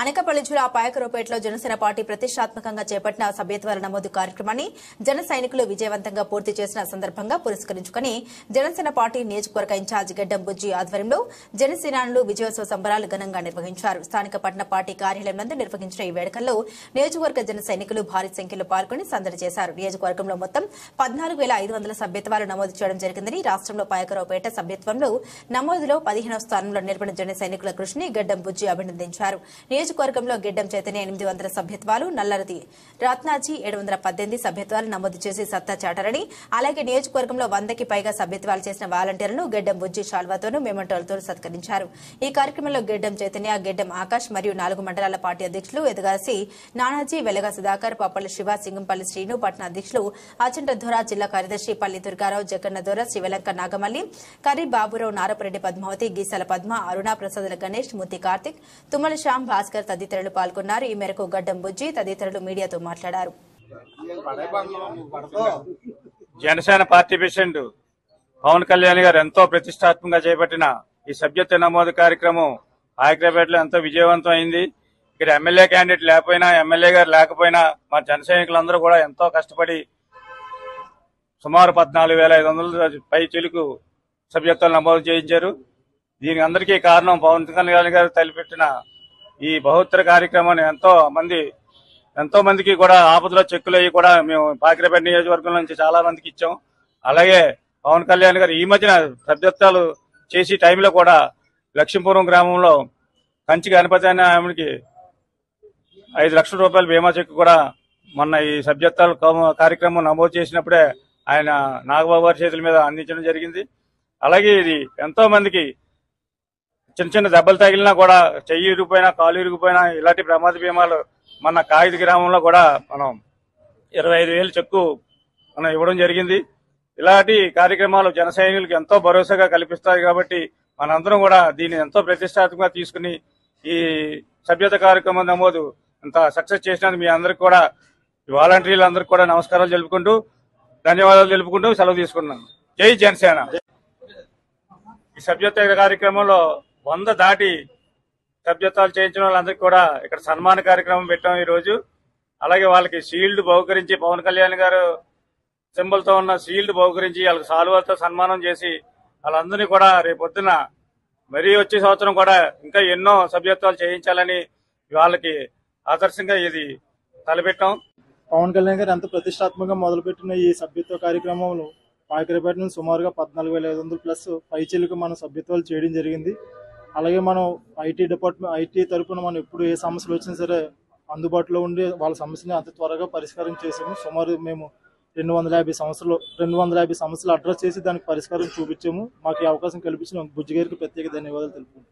అనకాపల్లి జిల్లా పాయకరావుపేటలో జనసేన పార్టీ ప్రతిష్టాత్మకంగా చేపట్టిన సభ్యత్వాల నమోదు కార్యక్రమాన్ని జన సైనికులు విజయవంతంగా పూర్తి చేసిన సందర్భంగా పురస్కరించుకుని జనసేన పార్టీ నియోజకవర్గ ఇన్ఛార్జి గడ్డం బుజ్జి ఆధ్వర్యంలో జనసేనానులు విజయోత్సవ సంబరాలు ఘనంగా నిర్వహించారు. స్థానిక పట్టణ పార్టీ కార్యాలయం నందు నిర్వహించిన ఈ వేడుకల్లో నియోజకవర్గ జన సైనికులు భారీ సంఖ్యలో పాల్గొని సందడి చేశారు. నియోజకవర్గంలో మొత్తం 14,500 సభ్యత్వాలు నమోదు చేయడం జరిగిందని, రాష్ట్రంలో పాయకరావుపేట సభ్యత్వంలో నమోదులో 15వ స్థానంలో నిలబడిన జన సైనికుల కృషిని గడ్డం బుజ్జి అభినందించారు. నియోజకవర్గంలో గిడ్డం చైతన్య 800 సభ్యత్వాలు, నల్లరది రత్నాజీ 718 సభ్యత్వాలు నమోదు చేసి సత్తా చాటారని, అలాగే నియోజకవర్గంలో 100కి పైగా సభ్యత్వాలు చేసిన వాలంటీర్లను గెడ్డం బుజ్జి శాల్వాతోనూ మెమంటోలతో సత్కరించారు. ఈ కార్యక్రమంలో గెడ్డం చైతన్య, గెడ్డం ఆకాష్ మరియు 4 మండలాల పార్టీ అధ్యక్షులు ఎదగాసి నానాజీ, వెలగ సుధాకర్, పప్పల్లి శివ, సింగంపల్లి శ్రీను, పట్న అధ్యక్షులు అచంట దొర, జిల్లా కార్యదర్శి పల్లి దుర్గారావు, జగన్న దొర, శ్రీవెలంక నాగమల్లి, కర్రీ బాబురావు, నారపరెడ్డి పద్మావతి, గీసాల పద్మ, అరుణ, ప్రసాదుల గణేష్, ముత్తి కార్తిక్, తుమ్మల శ్యామ్, భాస్కర్ తదితరులు పాల్గొన్నారు. ఈ మేరకు గడ్డం బుజ్జి తదితరులు మీడియాతో మాట్లాడారు. జనసేన పార్టీ ప్రెసిడెంట్ పవన్ కళ్యాణ్ గారు ఎంతో ప్రతిష్టాత్మకంగా చేపట్టిన ఈ సభ్యత్వ నమోదు కార్యక్రమం పాయకరావుపేటలో ఎంతో విజయవంతం అయింది. ఇక్కడ ఎమ్మెల్యే క్యాండిడేట్ లేకపోయినా, ఎమ్మెల్యే గారు లేకపోయినా మా జన సైనికులందరూ కూడా ఎంతో కష్టపడి సుమారు 14,500 పై చిలుకు సభ్యత్వాలు నమోదు చేయించారు. దీనికి అందరికీ కారణం పవన్ కళ్యాణ్ గారు తలపెట్టిన ఈ బహుత్తర కార్యక్రమాన్ని ఎంతో మందికి కూడా ఆపదలో చెక్కులు అయ్యి కూడా మేము పాయకరావుపేట నియోజకవర్గం నుంచి చాలా మందికి ఇచ్చాం. అలాగే పవన్ కళ్యాణ్ గారు ఈ మధ్యన సభ్యత్వాలు చేసి టైంలో కూడా లక్ష్మీపురం గ్రామంలో కంచి గణపతి అనే ఆమెకి 5 లక్షల రూపాయల బీమా చెక్కు కూడా మొన్న ఈ సభ్యత్వాలు కార్యక్రమం నమోదు చేసినప్పుడే ఆయన నాగబాబు గారి చేతుల మీద అందించడం జరిగింది. అలాగే ఇది ఎంతో మందికి చిన్న చిన్న దెబ్బలు తగిలినా కూడా, చెయ్యి ఇరిగిపోయినా, కాలు ఇరిగిపోయినా ఇలాంటి ప్రమాద బీమాలు మన కాగిత గ్రామంలో కూడా మనం 25,000 చెక్కు మనం ఇవ్వడం జరిగింది. ఇలాంటి కార్యక్రమాలు జన సైనికులకు ఎంతో భరోసాగా కల్పిస్తాయి. కాబట్టి మనందరం కూడా దీన్ని ఎంతో ప్రతిష్టాత్మకంగా తీసుకుని ఈ సభ్యత కార్యక్రమం నమోదు ఇంత సక్సెస్ చేసినందుకు మీ అందరికి కూడా, వాలంటీర్లందరికీ కూడా నమస్కారాలు తెలుపుకుంటూ, ధన్యవాదాలు తెలుపుకుంటూ సెలవు తీసుకున్నాను. జై జనసేన. ఈ సభ్యత్వ కార్యక్రమంలో 100 దాటి సభ్యత్వాలు చేయించిన వాళ్ళందరికీ కూడా ఇక్కడ సన్మాన కార్యక్రమం పెట్టాం ఈ రోజు. అలాగే వాళ్ళకి షీల్డ్ బహుకరించి, పవన్ కళ్యాణ్ గారు సింబల్ తో ఉన్న షీల్డ్ బహుకరించి వాళ్ళకి సాల్వాతో సన్మానం చేసి వాళ్ళందరినీ కూడా రేపొద్దున మరీ వచ్చే సంవత్సరం కూడా ఇంకా ఎన్నో సభ్యత్వాలు చేయించాలని వాళ్ళకి ఆదర్శంగా ఇది తలపెట్టాం. పవన్ కళ్యాణ్ గారు ఎంత ప్రతిష్టాత్మకంగా మొదలుపెట్టిన ఈ సభ్యత్వ కార్యక్రమంలో పాయకరావుపేట నుంచి సుమారుగా 14,500+ పైచీలకు మనం సభ్యత్వాలు చేయడం జరిగింది. అలాగే మనం ఐటీ తరఫున మనం ఎప్పుడు ఏ సమస్యలు వచ్చినా సరే అందుబాటులో ఉండి వాళ్ళ సమస్యని అంత త్వరగా పరిష్కారం చేసాము. సుమారు మేము 250 సమస్యలు అడ్రస్ చేసి దానికి పరిష్కారం చూపించాము. మాకు ఈ అవకాశం కల్పించిన బుజ్జి గారికి ప్రత్యేక ధన్యవాదాలు తెలుపుకుంటున్నాం.